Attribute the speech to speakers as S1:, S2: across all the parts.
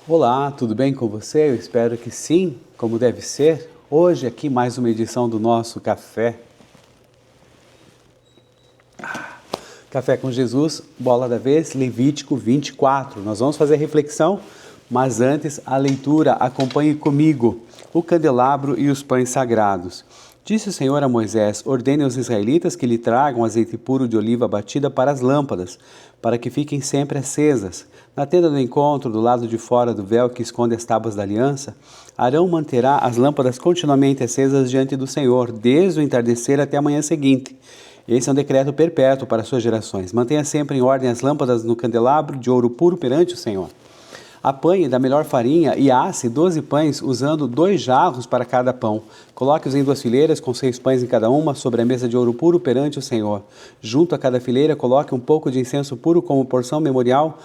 S1: Olá, tudo bem com você? Eu espero que sim, como deve ser. Hoje aqui mais uma edição do nosso Café. Café com Jesus, bola da vez, Levítico 24. Nós vamos fazer reflexão, mas antes a leitura. Acompanhe comigo o candelabro e os pães sagrados. Disse o Senhor a Moisés: ordene aos israelitas que lhe tragam azeite puro de oliva batida para as lâmpadas, para que fiquem sempre acesas. Na tenda do encontro, do lado de fora do véu que esconde as tábuas da aliança, Arão manterá as lâmpadas continuamente acesas diante do Senhor, desde o entardecer até a manhã seguinte. Esse é um decreto perpétuo para suas gerações. Mantenha sempre em ordem as lâmpadas no candelabro de ouro puro perante o Senhor. Apanhe da melhor farinha e asse 12 pães, usando 2 jarros para cada pão. Coloque-os em 2 fileiras, com 6 pães em cada uma, sobre a mesa de ouro puro perante o Senhor. Junto a cada fileira, coloque um pouco de incenso puro como porção memorial,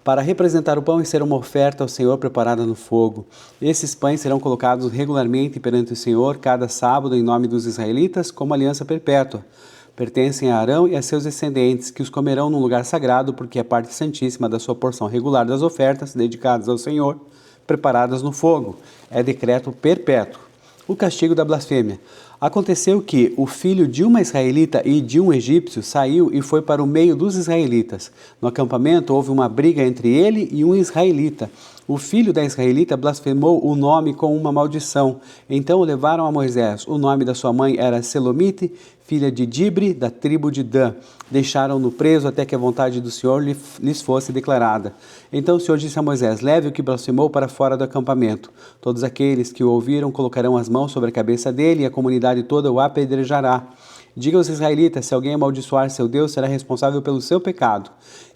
S1: para representar o pão e ser uma oferta ao Senhor preparada no fogo. Esses pães serão colocados regularmente perante o Senhor, cada sábado, em nome dos israelitas, como aliança perpétua. Pertencem a Arão e a seus descendentes, que os comerão num lugar sagrado, porque é parte santíssima da sua porção regular das ofertas dedicadas ao Senhor, preparadas no fogo. É decreto perpétuo. O castigo da blasfêmia. Aconteceu que o filho de uma israelita e de um egípcio saiu e foi para o meio dos israelitas. No acampamento houve uma briga entre ele e um israelita. O filho da israelita blasfemou o nome com uma maldição. Então o levaram a Moisés. O nome da sua mãe era Selomite, filha de Dibre, da tribo de Dan. Deixaram-no preso até que a vontade do Senhor lhes fosse declarada. Então o Senhor disse a Moisés: leve o que blasfemou para fora do acampamento. Todos aqueles que o ouviram colocarão as mãos sobre a cabeça dele e a comunidade toda o apedrejará. Diga aos israelitas: se alguém amaldiçoar seu Deus, será responsável pelo seu pecado.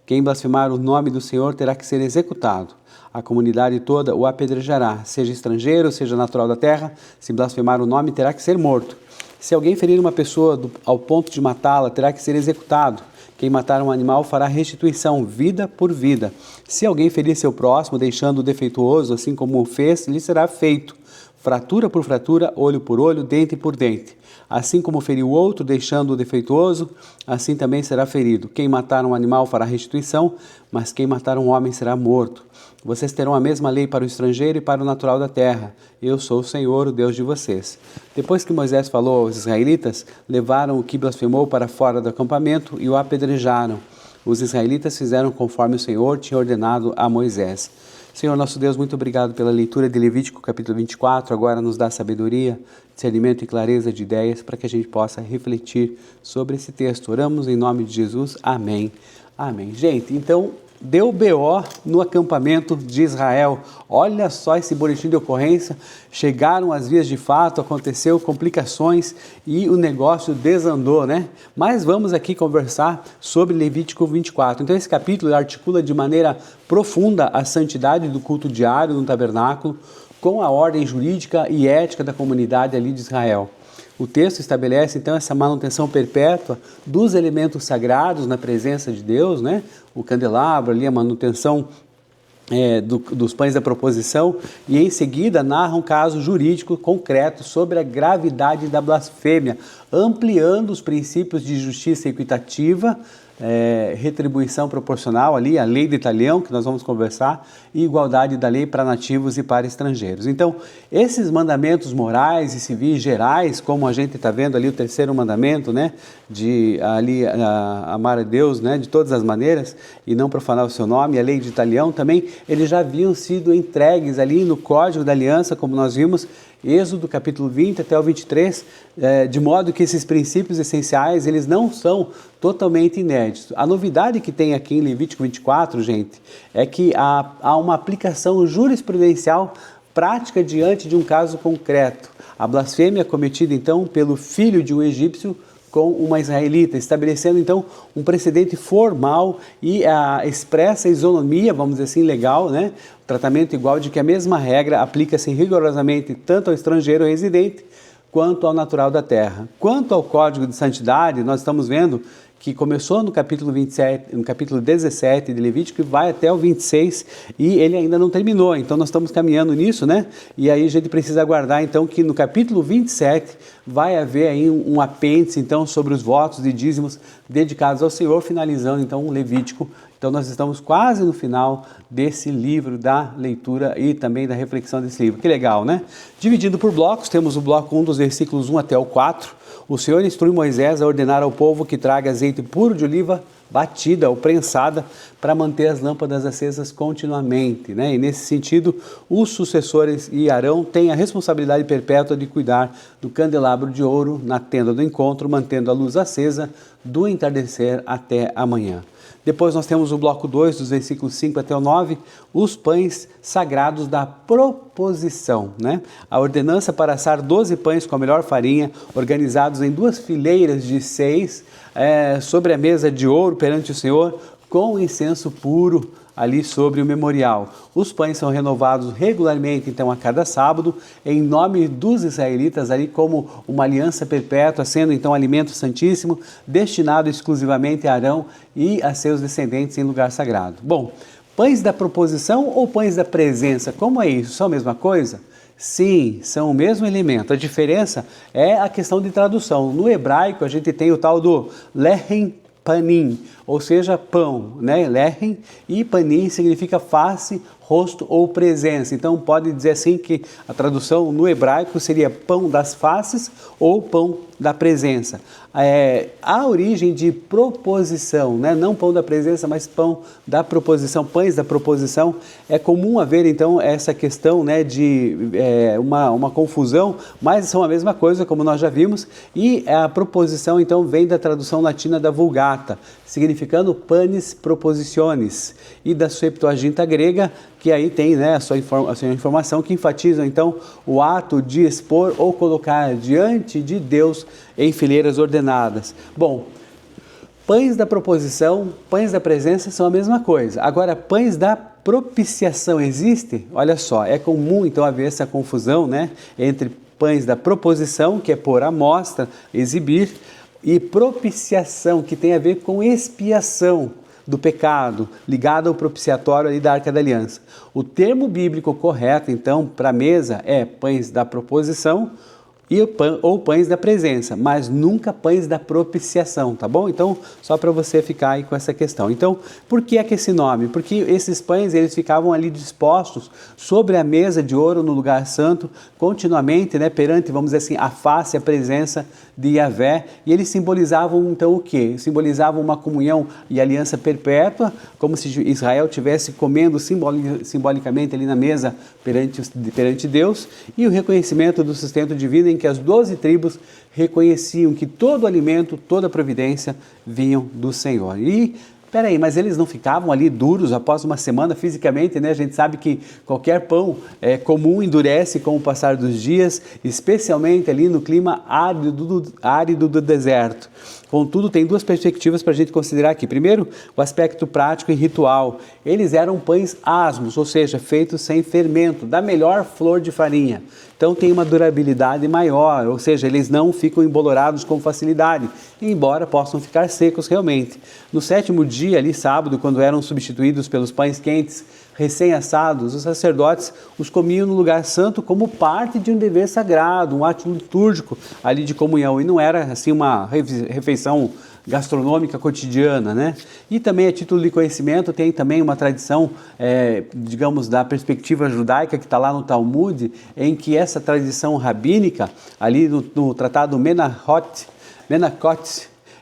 S1: Quem blasfemar o nome do Senhor terá que ser executado. A comunidade toda o apedrejará, seja estrangeiro, seja natural da terra. Se blasfemar o nome, terá que ser morto. Se alguém ferir uma pessoa ao ponto de matá-la, terá que ser executado. Quem matar um animal fará restituição, vida por vida. Se alguém ferir seu próximo, deixando-o defeituoso, assim como o fez, lhe será feito. Fratura por fratura, olho por olho, dente por dente. Assim como feriu o outro, deixando-o defeituoso, assim também será ferido. Quem matar um animal fará restituição, mas quem matar um homem será morto. Vocês terão a mesma lei para o estrangeiro e para o natural da terra. Eu sou o Senhor, o Deus de vocês. Depois que Moisés falou aos israelitas, levaram o que blasfemou para fora do acampamento e o apedrejaram. Os israelitas fizeram conforme o Senhor tinha ordenado a Moisés. Senhor nosso Deus, muito obrigado pela leitura de Levítico capítulo 24. Agora nos dá sabedoria, discernimento e clareza de ideias para que a gente possa refletir sobre esse texto. Oramos em nome de Jesus. Amém. Amém. Gente, então deu BO no acampamento de Israel. Olha só esse boletim de ocorrência. Chegaram as vias de fato, aconteceu complicações e o negócio desandou, né? Mas vamos aqui conversar sobre Levítico 24. Então esse capítulo articula de maneira profunda a santidade do culto diário no tabernáculo com a ordem jurídica e ética da comunidade ali de Israel. O texto estabelece então essa manutenção perpétua dos elementos sagrados na presença de Deus, né? O candelabro ali, a manutenção dos pães da proposição, e em seguida narra um caso jurídico concreto sobre a gravidade da blasfêmia, ampliando os princípios de justiça equitativa, retribuição proporcional ali, a lei do Italião, que nós vamos conversar, e igualdade da lei para nativos e para estrangeiros. Então, esses mandamentos morais e civis gerais, como a gente está vendo ali o terceiro mandamento, né, de ali amar a Deus, né, de todas as maneiras e não profanar o seu nome, a lei de Italião também, eles já haviam sido entregues ali no Código da Aliança, como nós vimos, Êxodo capítulo 20 até o 23, de modo que esses princípios essenciais, eles não são totalmente inéditos. A novidade que tem aqui em Levítico 24, gente, é que há uma aplicação jurisprudencial prática diante de um caso concreto. A blasfêmia cometida então pelo filho de um egípcio com uma israelita, estabelecendo então um precedente formal e a expressa isonomia, vamos dizer assim, legal, né? O tratamento igual de que a mesma regra aplica-se rigorosamente tanto ao estrangeiro residente quanto ao natural da terra. Quanto ao código de santidade, nós estamos vendo que começou no capítulo 27, no capítulo 17 de Levítico e vai até o 26 e ele ainda não terminou, então nós estamos caminhando nisso, né? E aí a gente precisa aguardar então que no capítulo 27 vai haver aí um apêndice então sobre os votos de dízimos dedicados ao Senhor, finalizando então o Levítico Então nós estamos quase no final desse livro, da leitura e também da reflexão desse livro. Que legal, né? Dividindo por blocos, temos o bloco 1 dos versículos 1 até o 4. O Senhor instrui Moisés a ordenar ao povo que traga azeite puro de oliva batida ou prensada para manter as lâmpadas acesas continuamente, né? E nesse sentido, os sucessores e Arão têm a responsabilidade perpétua de cuidar do candelabro de ouro na tenda do encontro, mantendo a luz acesa do entardecer até a manhã. Depois nós temos o bloco 2, dos versículos 5 até o 9, os pães sagrados da proposição, né? A ordenança para assar 12 pães com a melhor farinha, organizados em 2 fileiras de 6, sobre a mesa de ouro perante o Senhor, com incenso puro ali sobre o memorial. Os pães são renovados regularmente, então, a cada sábado, em nome dos israelitas, ali como uma aliança perpétua, sendo então alimento santíssimo, destinado exclusivamente a Arão e a seus descendentes em lugar sagrado. Bom, pães da proposição ou pães da presença? Como é isso? São a mesma coisa? Sim, são o mesmo elemento. A diferença é a questão de tradução. No hebraico, a gente tem o tal do lechem panim, ou seja, pão, né? Lechem, e panim significa face, rosto ou presença. Então pode dizer assim que a tradução no hebraico seria pão das faces ou pão da presença. A origem de proposição, né? Não pão da presença, mas pão da proposição, pães da proposição. É comum haver então essa questão, né, de uma confusão, mas são a mesma coisa, como nós já vimos, e a proposição então vem da tradução latina da Vulgata, significando panis propositiones, e da Septuaginta grega, que aí tem, né, a sua informação que enfatiza então o ato de expor ou colocar diante de Deus em fileiras ordenadas. Bom, pães da proposição, pães da presença são a mesma coisa. Agora, pães da propiciação existe? Olha só, é comum então haver essa confusão, né, entre pães da proposição, que é pôr à mostra, exibir, e propiciação, que tem a ver com expiação do pecado, ligado ao propiciatório ali da Arca da Aliança. O termo bíblico correto, então, para a mesa é pães da proposição ou pães da presença, mas nunca pães da propiciação, tá bom? Então, só para você ficar aí com essa questão. Então, por que esse nome? Porque esses pães, eles ficavam ali dispostos sobre a mesa de ouro no lugar santo, continuamente, né, perante, vamos dizer assim, a face, a presença de Yahvé, e eles simbolizavam então o quê? Simbolizavam uma comunhão e aliança perpétua, como se Israel estivesse comendo simbolicamente ali na mesa perante Deus, e o reconhecimento do sustento divino, em que as 12 tribos reconheciam que todo alimento, toda providência vinham do Senhor. E peraí, mas eles não ficavam ali duros após uma semana fisicamente, né? A gente sabe que qualquer pão comum endurece com o passar dos dias, especialmente ali no clima árido do deserto. Contudo, tem 2 perspectivas para a gente considerar aqui. Primeiro, o aspecto prático e ritual. Eles eram pães asmos, ou seja, feitos sem fermento, da melhor flor de farinha. Então tem uma durabilidade maior, ou seja, eles não ficam embolorados com facilidade, embora possam ficar secos realmente. No 7º dia, ali sábado, quando eram substituídos pelos pães quentes, recém-assados, os sacerdotes os comiam no lugar santo como parte de um dever sagrado, um ato litúrgico ali de comunhão, e não era assim uma refeição gastronômica cotidiana, né? E também a título de conhecimento tem também uma tradição, digamos, da perspectiva judaica que está lá no Talmud, em que essa tradição rabínica, ali no tratado Menachot,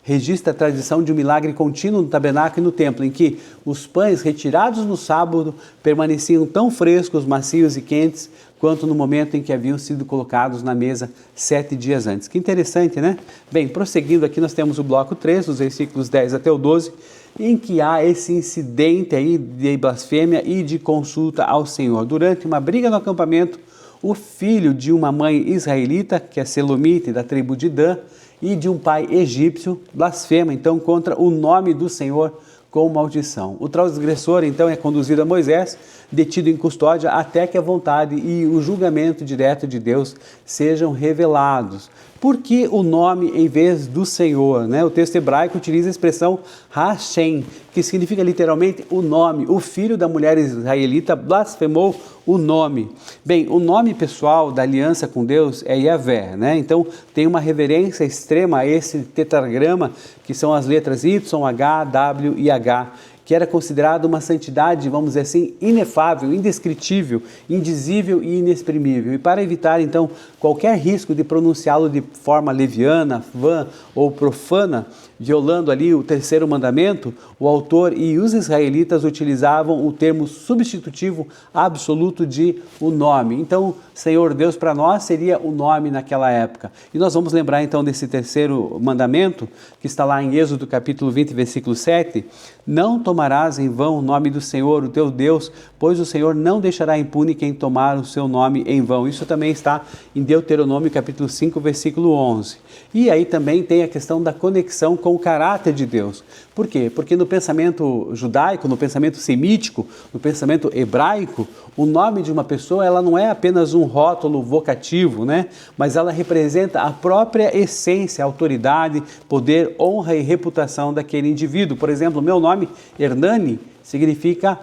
S1: registra a tradição de um milagre contínuo no tabernáculo e no templo, em que os pães retirados no sábado permaneciam tão frescos, macios e quentes, quanto no momento em que haviam sido colocados na mesa 7 dias antes. Que interessante, né? Bem, prosseguindo aqui, nós temos o bloco 3, dos versículos 10 até o 12, em que há esse incidente aí de blasfêmia e de consulta ao Senhor. Durante uma briga no acampamento, o filho de uma mãe israelita, que é Selomite, da tribo de Dan, e de um pai egípcio, blasfema então contra o nome do Senhor com maldição. O transgressor então é conduzido a Moisés, detido em custódia, até que a vontade e o julgamento direto de Deus sejam revelados. Por que o nome em vez do Senhor, né? O texto hebraico utiliza a expressão Hashem, que significa literalmente o nome. O filho da mulher israelita blasfemou o nome. Bem, o nome pessoal da aliança com Deus é Yahvé, né? Então tem uma reverência extrema a esse tetragrama, que são as letras Y, H, W e H. que era considerado uma santidade, vamos dizer assim, inefável, indescritível, indizível e inexprimível. E para evitar, então, qualquer risco de pronunciá-lo de forma leviana, vã ou profana, violando ali o terceiro mandamento, o autor e os israelitas utilizavam o termo substitutivo absoluto de o nome. Então, Senhor Deus para nós seria o nome naquela época. E nós vamos lembrar então desse terceiro mandamento, que está lá em Êxodo capítulo 20, versículo 7. Não tomarás em vão o nome do Senhor, o teu Deus, pois o Senhor não deixará impune quem tomar o seu nome em vão. Isso também está em Deuteronômio capítulo 5, versículo 11. E aí também tem a questão da conexão com o caráter de Deus. Por quê? Porque no pensamento judaico, no pensamento semítico, no pensamento hebraico, o nome de uma pessoa ela não é apenas um rótulo vocativo, né? Mas ela representa a própria essência, autoridade, poder, honra e reputação daquele indivíduo. Por exemplo, meu nome, Hernani, significa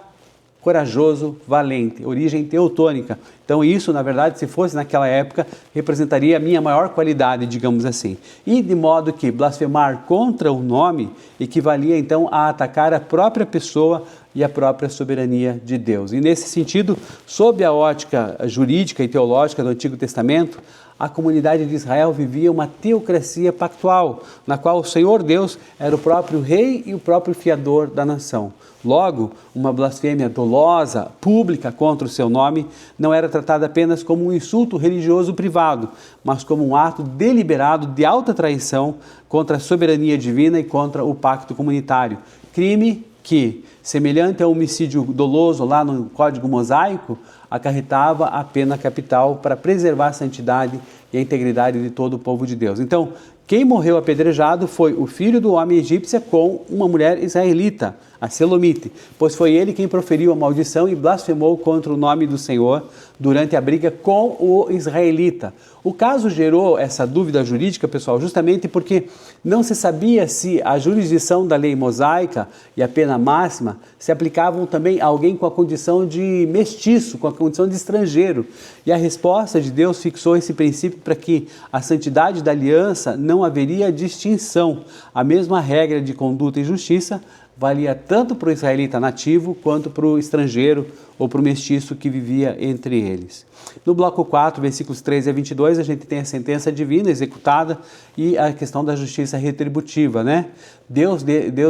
S1: corajoso, valente, origem teutônica. Então isso, na verdade, se fosse naquela época, representaria a minha maior qualidade, digamos assim. E de modo que blasfemar contra o nome equivalia então a atacar a própria pessoa e a própria soberania de Deus. E nesse sentido, sob a ótica jurídica e teológica do Antigo Testamento, a comunidade de Israel vivia uma teocracia pactual, na qual o Senhor Deus era o próprio rei e o próprio fiador da nação. Logo, uma blasfêmia dolosa, pública contra o seu nome, não era tratada apenas como um insulto religioso privado, mas como um ato deliberado de alta traição contra a soberania divina e contra o pacto comunitário. Crime que, semelhante ao homicídio doloso lá no Código Mosaico, acarretava a pena capital para preservar a santidade e a integridade de todo o povo de Deus. Então, quem morreu apedrejado foi o filho do homem egípcio com uma mulher israelita, a Selomite, pois foi ele quem proferiu a maldição e blasfemou contra o nome do Senhor durante a briga com o israelita. O caso gerou essa dúvida jurídica, pessoal, justamente porque não se sabia se a jurisdição da lei mosaica e a pena máxima se aplicavam também a alguém com a condição de mestiço, com a condição de estrangeiro. E a resposta de Deus fixou esse princípio para que a santidade da aliança não haveria distinção. A mesma regra de conduta e justiça valia tanto para o israelita nativo quanto para o estrangeiro ou para o mestiço que vivia entre eles. No bloco 4, versículos 13 a 22, a gente tem a sentença divina executada e a questão da justiça retributiva, né? Deus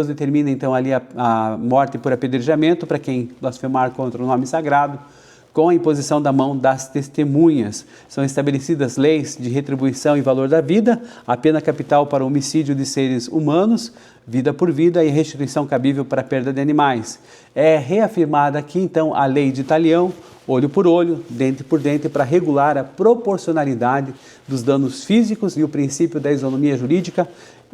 S1: determina então ali a morte por apedrejamento para quem blasfemar contra o nome sagrado, com a imposição da mão das testemunhas. São estabelecidas leis de retribuição e valor da vida, a pena capital para o homicídio de seres humanos, vida por vida, e restituição cabível para a perda de animais. É reafirmada aqui então a lei de talião, olho por olho, dente por dente, para regular a proporcionalidade dos danos físicos e o princípio da isonomia jurídica,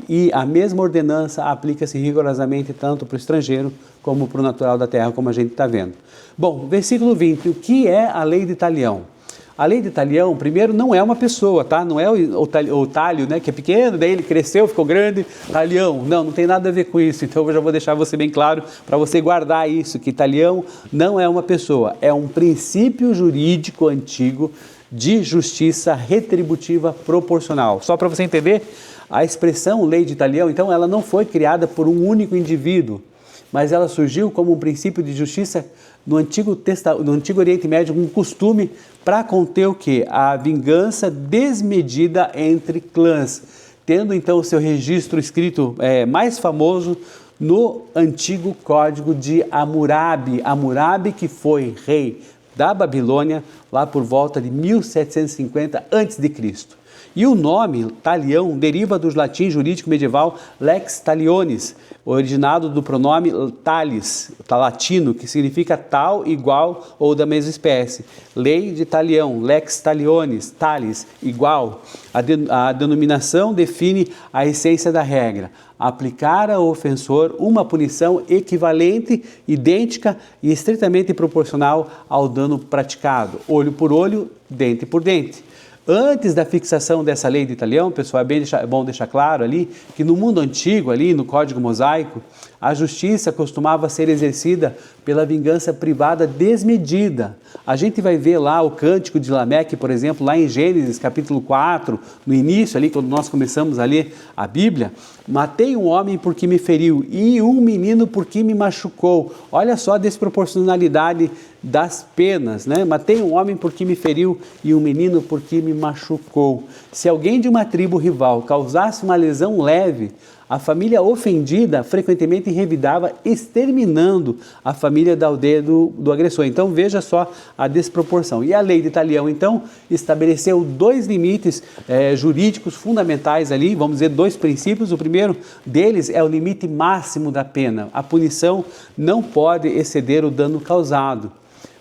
S1: e a mesma ordenança aplica-se rigorosamente tanto para o estrangeiro como para o natural da terra, como a gente está vendo. Bom, versículo 20, o que é a lei de talião? A lei de talião, primeiro, não é uma pessoa, tá? Não é o talho, né, que é pequeno, daí ele cresceu, ficou grande, talião. Não tem nada a ver com isso. Então eu já vou deixar você bem claro para você guardar isso, que talião não é uma pessoa, é um princípio jurídico antigo de justiça retributiva proporcional. Só para você entender, a expressão lei de talião, então, ela não foi criada por um único indivíduo, mas ela surgiu como um princípio de justiça no Antigo Oriente Médio, um costume para conter o quê? A vingança desmedida entre clãs, tendo então o seu registro escrito mais famoso no antigo Código de Hammurabi. Hammurabi, que foi rei da Babilônia lá por volta de 1750 a.C. E o nome talião deriva do latim jurídico medieval lex talionis, originado do pronome talis, latino, que significa tal, igual ou da mesma espécie. Lei de talião, lex talionis, talis, igual. A denominação define a essência da regra: aplicar ao ofensor uma punição equivalente, idêntica e estritamente proporcional ao dano praticado, olho por olho, dente por dente. Antes da fixação dessa lei de Italião, pessoal, é bom deixar claro ali que no mundo antigo, ali no Código Mosaico, a justiça costumava ser exercida pela vingança privada desmedida. A gente vai ver lá o Cântico de Lameque, por exemplo, lá em Gênesis capítulo 4, no início ali, quando nós começamos a ler a Bíblia: matei um homem porque me feriu e um menino porque me machucou. Olha só a desproporcionalidade das penas, né? Matei um homem porque me feriu e um menino porque me machucou. Se alguém de uma tribo rival causasse uma lesão leve, a família ofendida frequentemente revidava, exterminando a família da aldeia do agressor. Então veja só a desproporção. E a lei de Italião, então, estabeleceu dois limites jurídicos fundamentais ali, vamos dizer, dois princípios. O primeiro deles é o limite máximo da pena. A punição não pode exceder o dano causado.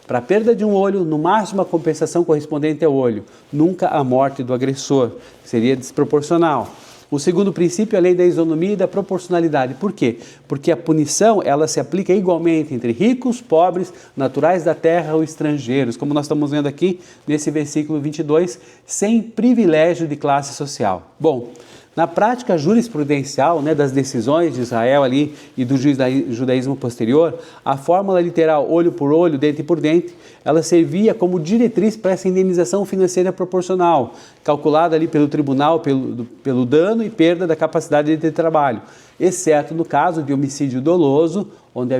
S1: Para a perda de um olho, no máximo a compensação correspondente ao olho, nunca a morte do agressor, seria desproporcional. O segundo princípio é a lei da isonomia e da proporcionalidade. Por quê? Porque a punição ela se aplica igualmente entre ricos, pobres, naturais da terra ou estrangeiros, como nós estamos vendo aqui nesse versículo 22, sem privilégio de classe social. Bom, na prática jurisprudencial, das decisões de Israel ali e do judaísmo posterior, a fórmula literal olho por olho, dente por dente, ela servia como diretriz para essa indenização financeira proporcional, calculada ali pelo tribunal pelo dano e perda da capacidade de ter trabalho, exceto no caso de homicídio doloso, onde a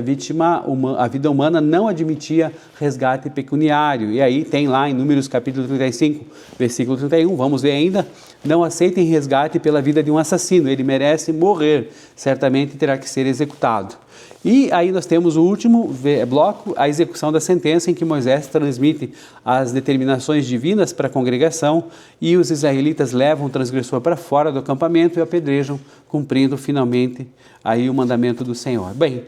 S1: vida humana não admitia resgate pecuniário. E aí tem lá em Números capítulo 35, versículo 31, vamos ver ainda: não aceitem resgate pela vida de um assassino, ele merece morrer, certamente terá que ser executado. E aí nós temos o último bloco, a execução da sentença, em que Moisés transmite as determinações divinas para a congregação e os israelitas levam o transgressor para fora do acampamento e o apedrejam, cumprindo finalmente aí o mandamento do Senhor. Bem,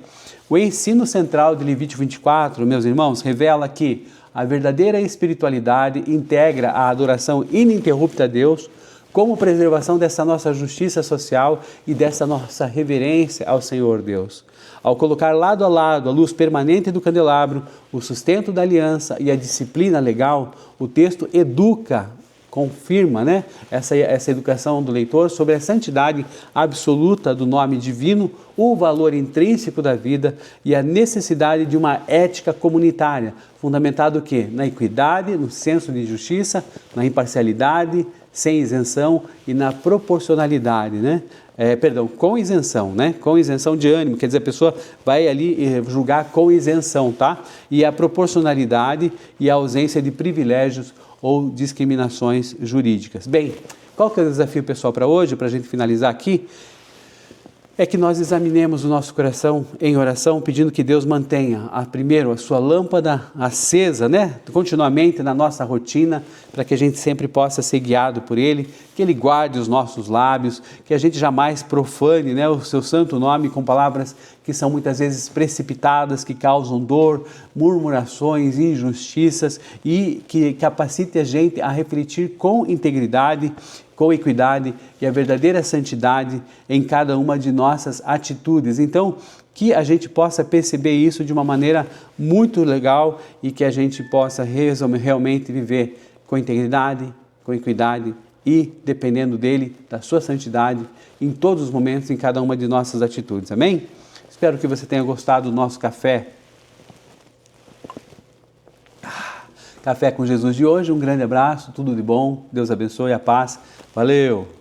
S1: o ensino central de Levítico 24, meus irmãos, revela que a verdadeira espiritualidade integra a adoração ininterrupta a Deus como preservação dessa nossa justiça social e dessa nossa reverência ao Senhor Deus. Ao colocar lado a lado a luz permanente do candelabro, o sustento da aliança e a disciplina legal, o texto educa, confirma essa educação do leitor sobre a santidade absoluta do nome divino, o valor intrínseco da vida e a necessidade de uma ética comunitária, fundamentado o quê? Na equidade, no senso de justiça, na imparcialidade, sem isenção e na proporcionalidade, com isenção, com isenção de ânimo, quer dizer, a pessoa vai ali julgar com isenção, tá? E a proporcionalidade e a ausência de privilégios ou discriminações jurídicas. Bem, qual que é o desafio pessoal para hoje, para a gente finalizar aqui? É que nós examinemos o nosso coração em oração, pedindo que Deus mantenha, primeiro, a sua lâmpada acesa, continuamente na nossa rotina, para que a gente sempre possa ser guiado por Ele, que Ele guarde os nossos lábios, que a gente jamais profane o seu santo nome com palavras que são muitas vezes precipitadas, que causam dor, murmurações, injustiças, e que capacite a gente a refletir com integridade, com equidade e a verdadeira santidade em cada uma de nossas atitudes. Então, que a gente possa perceber isso de uma maneira muito legal e que a gente possa realmente viver com integridade, com equidade e, dependendo dele, da sua santidade, em todos os momentos, em cada uma de nossas atitudes. Amém? Espero que você tenha gostado do nosso café com Jesus de hoje. Um grande abraço, tudo de bom, Deus abençoe, a paz. Valeu!